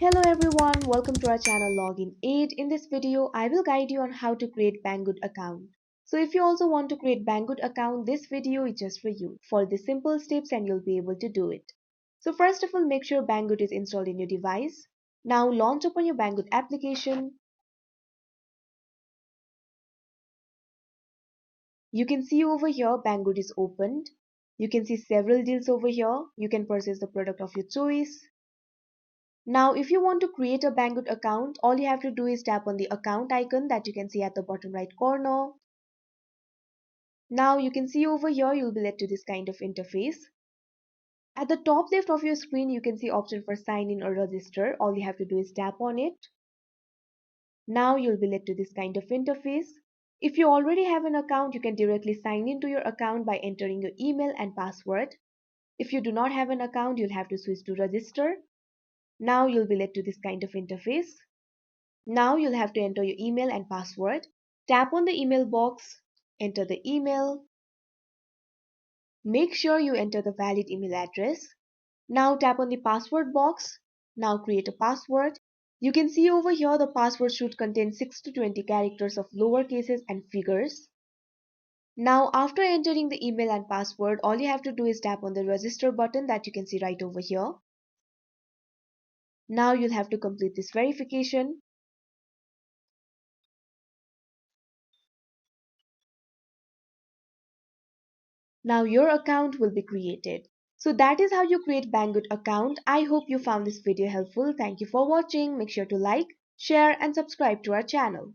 Hello everyone, welcome to our channel Login Aid. In this video, I will guide you on how to create Banggood account. So if you also want to create Banggood account, this video is just for you. Follow the simple steps and you'll be able to do it. So first of all, make sure Banggood is installed in your device. Now launch open your Banggood application. You can see over here Banggood is opened. You can see several deals over here. You can purchase the product of your choice. Now, if you want to create a Banggood account, all you have to do is tap on the account icon that you can see at the bottom right corner. Now, you can see over here, you'll be led to this kind of interface. At the top left of your screen, you can see option for sign in or register. All you have to do is tap on it. Now, you'll be led to this kind of interface. If you already have an account, you can directly sign into your account by entering your email and password. If you do not have an account, you'll have to switch to register. Now, you'll be led to this kind of interface. Now you'll have to enter your email and password. Tap on the email box, enter the email. Make sure you enter the valid email address. Now tap on the password box. Now create a password. You can see over here the password should contain 6 to 20 characters of lower cases and figures. Now after entering the email and password, all you have to do is tap on the register button that you can see right over here. Now you'll have to complete this verification. Now your account will be created. So that is how you create Banggood account. I hope you found this video helpful. Thank you for watching. Make sure to like, share and subscribe to our channel.